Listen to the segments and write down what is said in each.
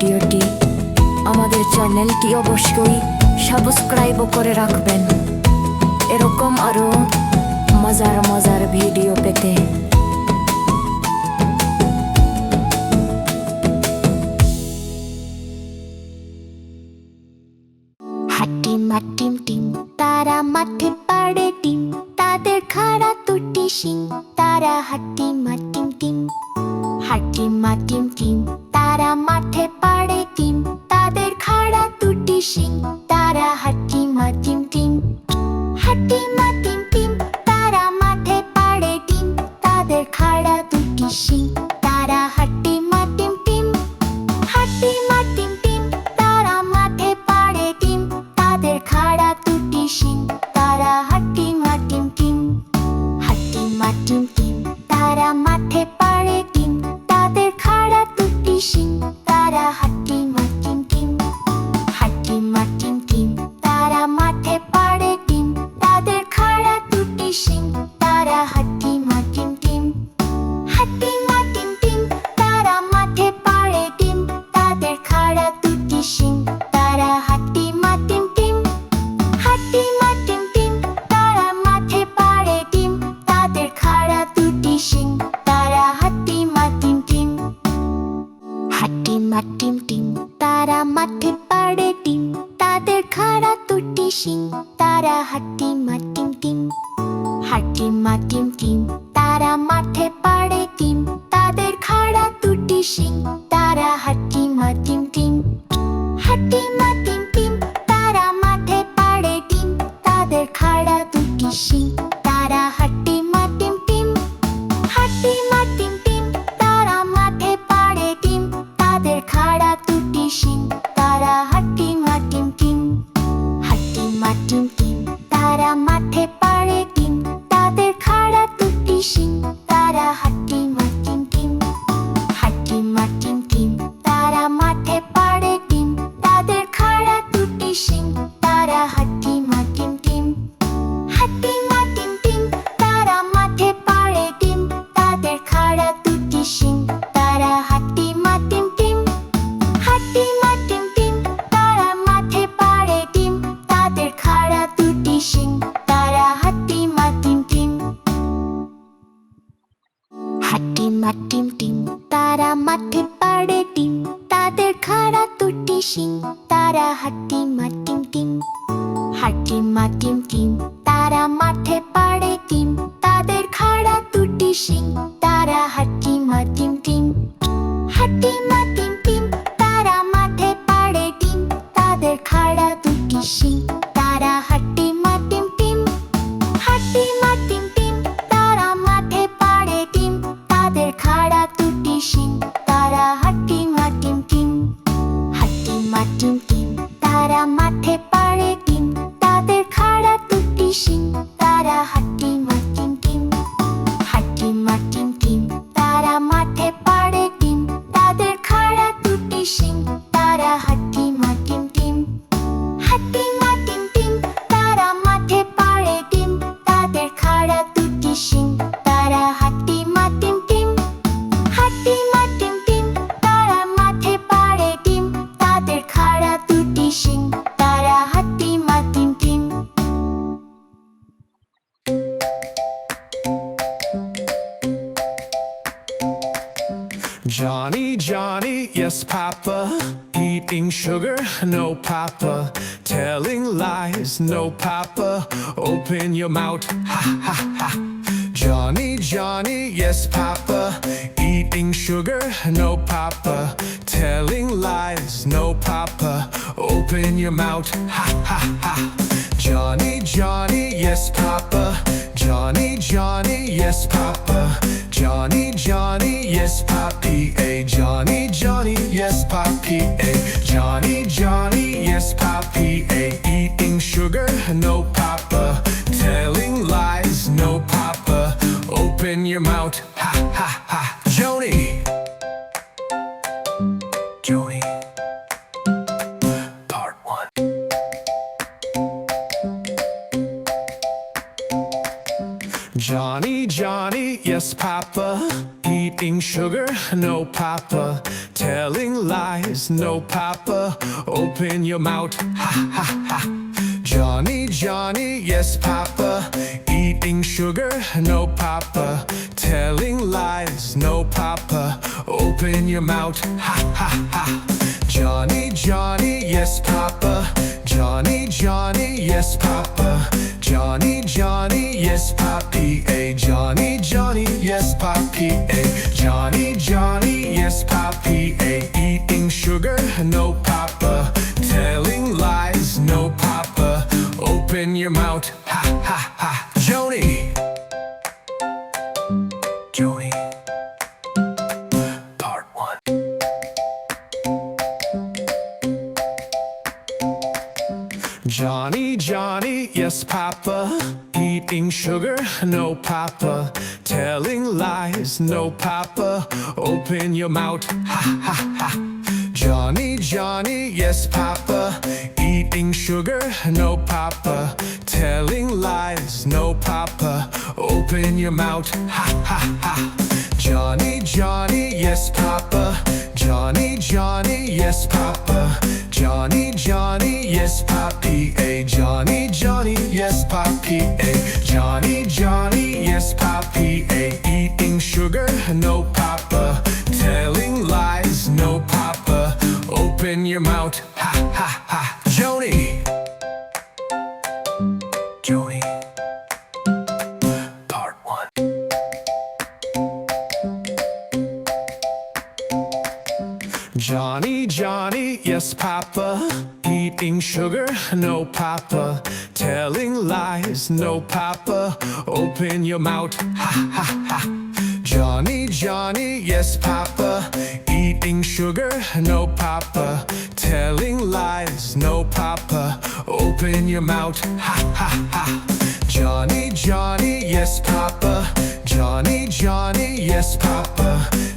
ভিডিওটি আমাদের চ্যানেলটি অবশ্যই সাবস্ক্রাইব করে রাখবেন এরকম আরো মজার মজার ভিডিও পেতে। হাটিম হাটিম টিম তারা মাঠে পাড়ে টিম, তাদের খাড়া দুটি শিং, তারা হাটিম হাটিম টিম। হাটিম হাটিম টিম তারা মাঠে পাড়ে টিম, তাদের খাড়া দুটি শিং, তারা হাটিম হাটিম টিম। হাটিম হাটিম টিম তারা মাঠে পাড়ে টিম, তাদের খাড়া দুটি শিং, তারা হাটিম হাটিম টিম। হাটিম হাটিম টিম তারা মাঠে পাড়ে টিম, তাদের খাড়া দুটি শিং, তারা হাটিম হাটিম টিম। হাটিম হাটিম টিম তারা মাঠে পাড়ে টিম, তাদের খাড়া দুটি শিং, তারা হাটিম হাটিম টিম। হাটিম হাটিম টিম তারা মাঠে পাড়ে টিম, তাদের খাড়া দুটি শিং, তারা হাটিম হাটিম টিম। হাটিম হাটিম টিম তারা মাঠে পাড়ে টিম, তাদের খাড়া দুটি শিং, তারা হাটিম হাটিম টিম। হাটিম হাটিম টিম তারা মাঠে পাড়ে টিম, তাদের খাড়া দুটি শিং, তারা হাটিম হাটিম টিম। হাটিম হাটিম টিম তারা মাঠে পাড়ে টিম, তাদের খাড়া দুটি শিং, তারা হাটিম হাটিম টিম। হাটিম হাটিম টিম তারা মাঠে পাড়ে টিম, তাদের খাড়া দুটি শিং, তারা হাটিম হাটিম টিম। হাটিম হাটিম টিম তারা মাঠে পাড়ে টিম, তাদের খাড়া দুটি শিং, তারা হাটিম হাটিম টিম। হাটিম হাটিম টিম তারা মাঠে পাড়ে টিম, তাদের খাড়া দুটি শিং, তারা হাটিম হাটিম টিম। হাটিম হাটিম টিম তারা মাঠে পাড়ে টিম, তাদের খাড়া দুটি শিং, তারা হাটিম হাটিম টিম। হাটিম হাটিম টিম তারা মাঠে পাড়ে টিম, তাদের খাড়া দুটি শিং, তারা হাটিম হাটিম টিম। হাটিম হাটিম টিম তারা মাঠে পাড়ে টিম, তাদের খাড়া দুটি শিং, তারা হাটিম হাটিম টিম। হাটিম হাটিম টিম তারা মাঠে পাড়ে টিম, তাদের খাড়া দুটি শিং, তারা হাটিম হাটিম টিম। হাটিম হাটিম টিম তারা মাঠে পাড়ে টিম, তাদের খাড়া দুটি শিং, তারা হাটিম হাটিম টিম। হাটিম হাটিম টিম তারা মাঠে পাড়ে টিম, তাদের খাড়া দুটি শিং, তারা হাটিম হাটিম টিম। হাটিম হাটিম টিম তারা মাঠে পাড়ে টিম, তাদের খাড়া দুটি শিং, তারা হাটিম হাটিম টিম। হাটিম হাটিম টিম তারা মাঠে পাড়ে টিম, তাদের খাড়া দুটি শিং, তারা হাটিম হাটিম টিম। হাটিম হাটিম টিম তারা মাঠে পাড়ে টিম, তাদের খাড়া দুটি শিং, তারা হাটিম হাটিম টিম। হাটিম হাটিম টিম তারা মাঠে পাড়ে টিম, তাদের খাড়া দুটি শিং, তারা হাটিম হাটিম টিম। হাটিম হাটিম টিম তারা মাঠে পাড়ে টিম, তাদের খাড়া দুটি শিং, তারা হাটিম হাটিম টিম। হাটিম হাটিম টিম তারা মাঠে পাড়ে টিম, তাদের খাড়া দুটি শিং, তারা হাটিম হাটিম team. Johnny, Johnny, yes, Papa. Eating sugar, no, Papa. Telling lies, no, Papa. Open your mouth, ha, ha, ha. Johnny, Johnny, yes, Papa. Eating sugar, no, Papa. Telling lies, no, Papa. Open your mouth, ha, ha, ha. Johnny, Johnny, yes, Papa. Johnny, Johnny, yes, Papa. Johnny, Johnny, yes, Papi. A Johnny, Johnny, yes, Papi. A Johnny, Johnny, yes, Papi. A eating sugar, no, Papa. Telling lies, no, Papa. Open your mouth, ha, ha, ha. Joni. Joni. Part 1. Johnny, Johnny, yes, Papa. eating sugar, no papa. Telling lies, no papa. Open your mouth, ha ha ha. Johnny, Johnny, yes papa. Eating sugar, no papa. Telling lies, no papa. Open your mouth, ha ha ha. Johnny, Johnny, yes papa. Johnny, Johnny, yes papa. Johnny, Johnny, yes papi. A Johnny, Johnny, yes papi. A Johnny, Johnny, yes papi. A eating sugar, no papa. Telling lies, no papa. Open your mouth, ha ha ha. Joni, Joni. Part 1. Johnny, Johnny, yes papa. Eating sugar, no papa. Telling lies, no papa. Open your mouth, ha ha ha. Johnny, Johnny, yes papa. Eating sugar, no papa. Telling lies, no papa. Open your mouth, ha ha ha. Johnny, Johnny, yes papa. Johnny, Johnny, yes papa. Johnny, Johnny, yes papi. A Johnny, Johnny, yes papi. A Johnny, Johnny, yes papi. A eating sugar, no papa. Telling lies, no papa. Open your mouth, ha ha ha. Joni, Joni. Part 1. Johnny, Johnny, yes papa. Eating sugar, no papa. Telling lies, no papa. Open your mouth, ha ha ha. Johnny, Johnny, yes papa. Eating sugar, no papa. Telling lies, no papa. Open your mouth, ha ha ha. Johnny, Johnny, yes papa. Johnny, Johnny, yes papa.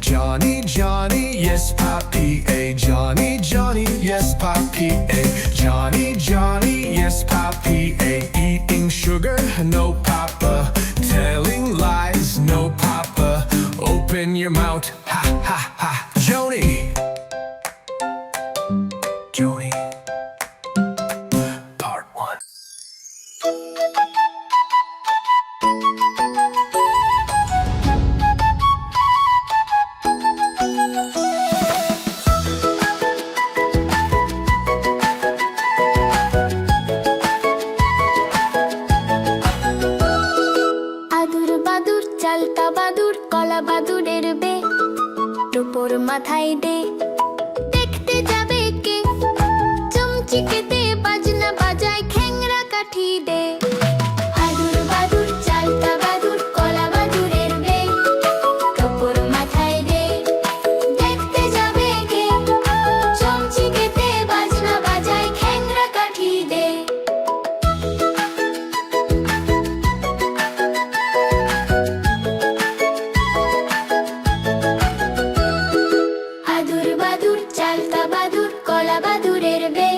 Johnny, Johnny, yes papi. A Johnny, Johnny, yes papi. A Johnny, Johnny, yes papi. A eating sugar, no papa. Telling lies, no papa. Open your mouth, ha ha ha. Joni, Joni. Part 1. আদুর বাদুর চালতা বাদুর কলা বাদুরের বে টোপর মাথায় দে দেখতে যাবে কে চমচিকেতে বাজনা বাজায় খ্যাংরা কাঠি দে আদুর বাদুর চালতা বাদুর কলা বাদুরের বে টোপর মাথায় দে দেখতে যাবে কে চমচিকেতে বাজনা বাজায় খ্যাংরা কাঠি দে আদুর বাদুর চালতা বাদুর কলা বাদুরের বে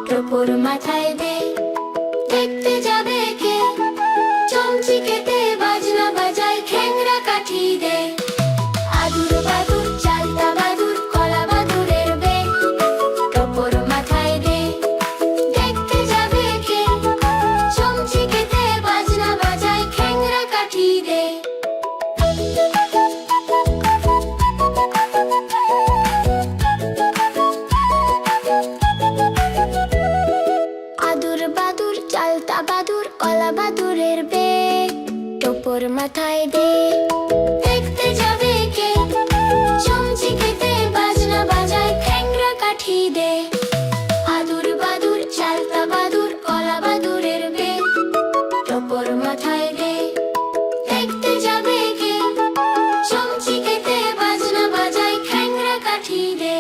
টোপর মাথায় দে দেখতে যাবে কে চমচিকেতে বাজনা বাজায় খ্যাংরা কাঠি দে আদুর বাদুর চালতা বাদুর কলা বাদুরের বে টোপর মাথায় দে দেখতে যাবে কে চমচিকেতে বাজনা বাজায় খ্যাংরা কাঠি দে আদুর বাদুর চালতা বাদুর কলা বাদুরের বে টোপর মাথায় দে দেখতে যাবে কে চমচিকেতে বাজনা বাজায় খ্যাংরা কাঠি দে আদুর বাদুর চালতা বাদুর কলা বাদুরের বে টোপর মাথায় দে দেখতে যাবে কে চমচিকেতে বাজনা বাজায় খ্যাংরা কাঠি দে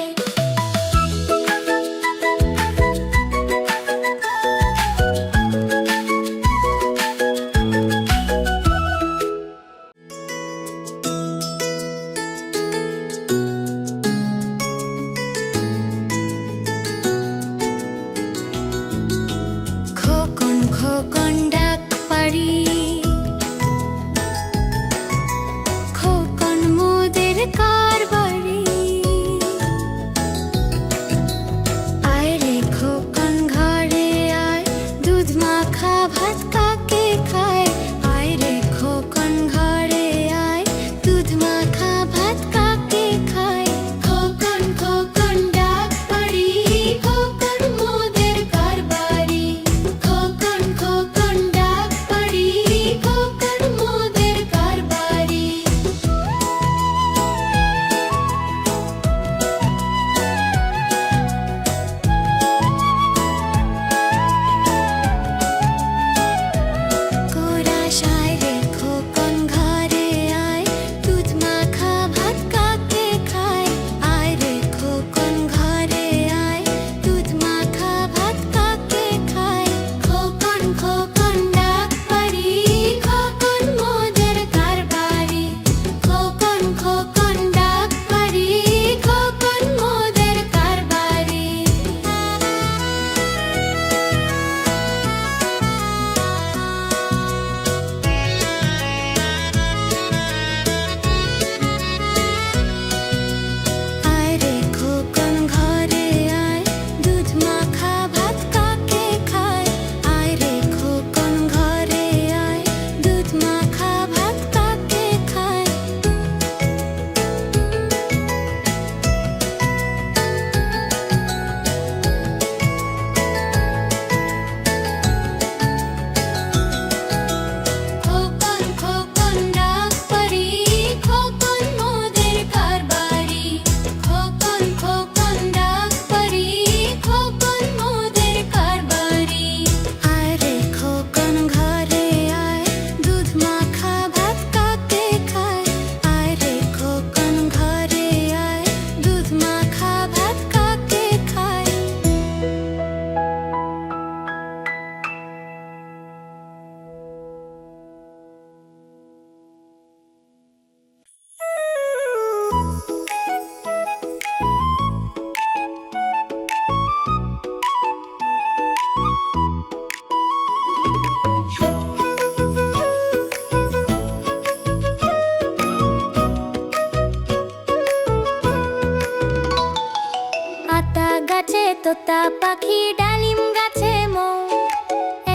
আতা গাছে তোতা পাখি ডালিম গাছে মৌ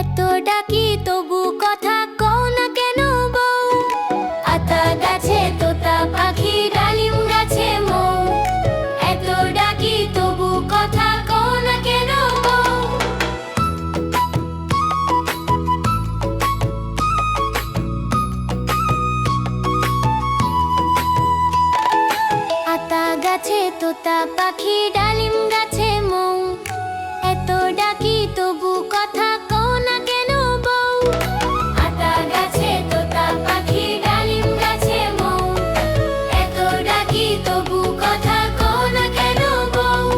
এত ডাকি তবু কথা কও না কেন বউ আতা গাছে তোতা পাখি ডালিম গাছে মৌ এত ডাকি তবু কথা কও না কেন বউ আতা গাছে তোতা পাখি ডালিম গাছে মৌ এত ডাকি তবু কথা কও না কেন বউ আতা গাছে তোতা পাখি ডালিম গাছে মৌ এত ডাকি তবু কথা কও না কেন বউ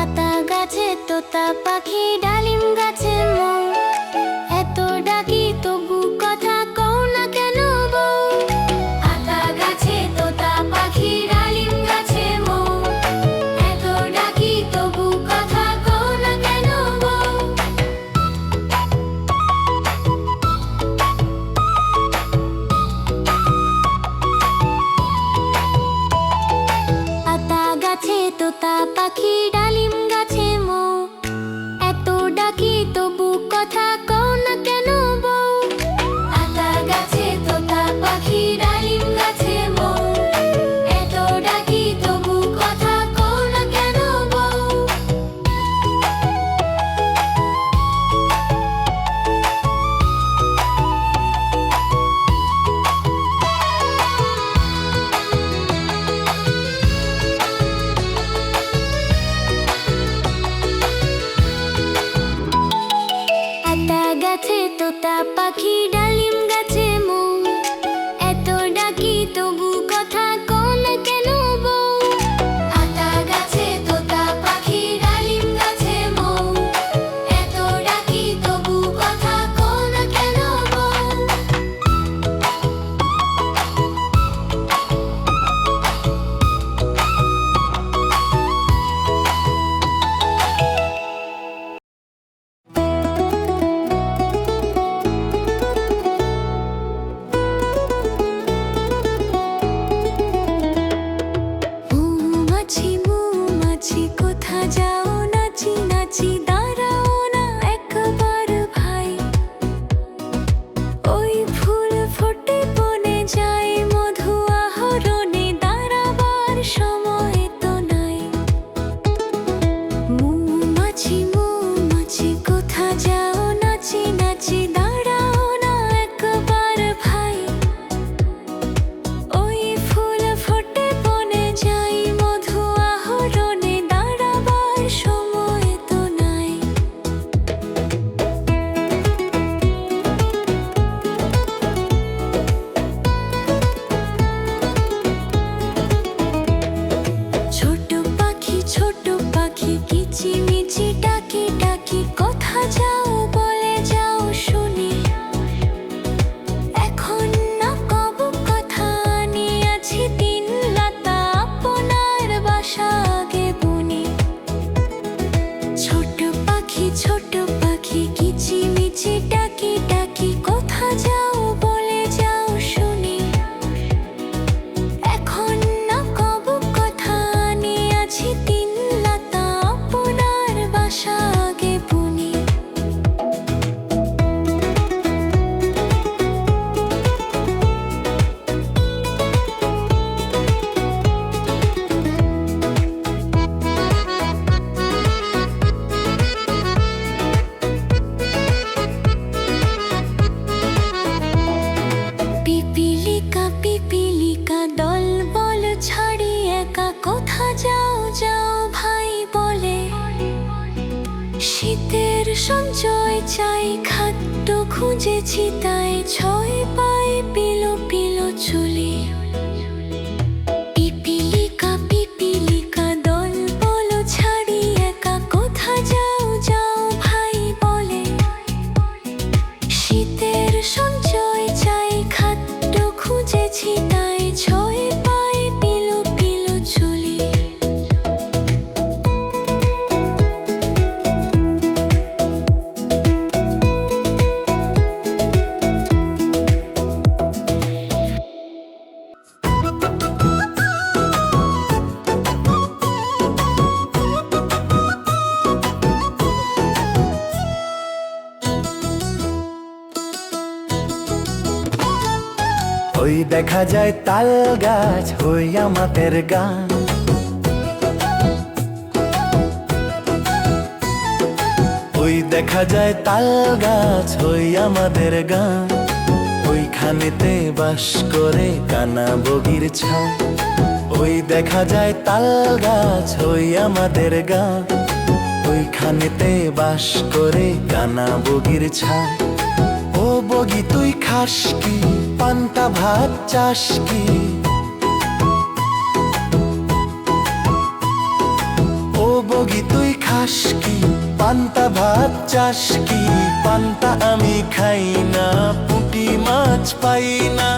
আতা গাছে তোতা পাখি ডালিম গাছে মৌ এত ডাকি তবু কথা কও না কেন বউ আতা গাছে তোতা পাখি ডালিম গাছে মৌ এত ডাকি তবু কথা কও না কেন বউ আতা গাছে তোতা পাখি ডালিম গাছে মৌ এত ডাকি তবু কথা কও না কেন বউ আতা গাছে তোতা পাখি ডালিম গাছে মৌ এত ডাকি তবু কথা কও না কেন বউ আতা গাছে তোতা পাখি ডালিম গাছে মৌ এত ডাকি তবু কথা কও না কেন বউ আতা গাছে তোতা পাখি ডালিম গাছে মৌ এত ডাকি তবু কথা কও না কেন বউ মৌমাছি মৌমাছি কোথা যাও নাচি নাচি দাঁড়াও না একবার ভাই ওই ফুল ফোটে বনে যায় মধু আহরণে দাঁড়াবার সময় তো নাই মৌমাছি মৌমাছি কোথা যাও নাচি নাচি দাঁড়াও না একবার ভাই ওই ফুল ফোটে বনে যাই মধু আহরণে দাঁড়াবার সময় তো নাই ছোট পাখি কিচিমিচি ডাকি ডাকি কোথা যাও বলে যাও শুনি এখন না কব কথা নিয়েছি তিন লতা আপনার বাসা আগে বুনি ছোট পাখি কিচিমিচি ডাকি ডাকি কোথা যাও বলে যাও শুনি এখন না কব কথা নিয়েছি তিন লতা আপনার বাসা আগে বুনি পিপিলিকা দল বল ছাড়ি একা কোথা যাও যাও ভাই বলে শীতের সঞ্চয় চাই খাদ্য খুঁজেছি তাই ছয় পায়ে পিলো পিলো চুলি পিপিলিকা দল বল ছাড়ি একা কোথা যাও যাও ভাই বলে শীতের সঞ্চয় চাই খাদ্য খুঁজেছি তাই ছয় পায়ে পিলো পিলো দেখা যায় তাল গাছ হই আমাদের গান। ওই দেখা যায় তাল গাছ হই আমাদের গান। ওইখানেতে বাস করে কানা বগির ছান। ওই দেখা যায় তাল গাছ হই আমাদের গান। ওইখানেতে বাস করে কানা বগির ছান। ও বগি তুই খাস কি, পান্তা ভাত চাস কি? ও বগি তুই খাস কি, পান্তা ভাত চাস কি? পান্তা আমি খাই না, পুঁটি মাছ পাই না।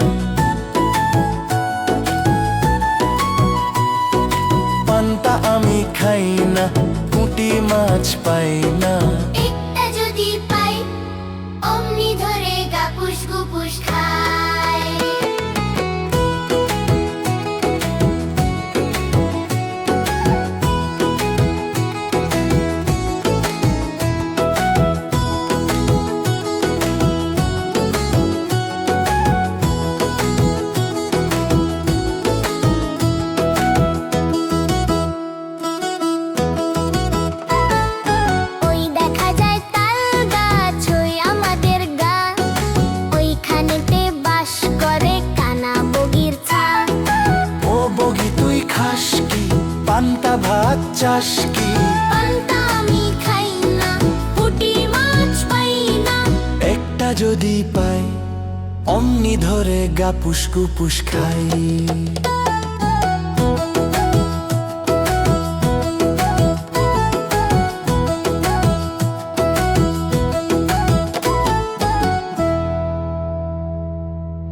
পান্তা আমি খাই না, পুঁটি মাছ পাই না। একটা যদি পাই অমনি ধরে গাপুস গুপুস খায়। ওই দেখা যায় তাল গাছ হই আমাদের গান। ওইখানেতে বাস করে কানা বগির ছান। ও বগি তুই খাস কি, পান্তা ভাত চাস কি? পান্তা আমি খাই না, পুঁটি মাছ পাই না। একটা যদি পাই অমনি ধরে গাপুস গুপুস খাই।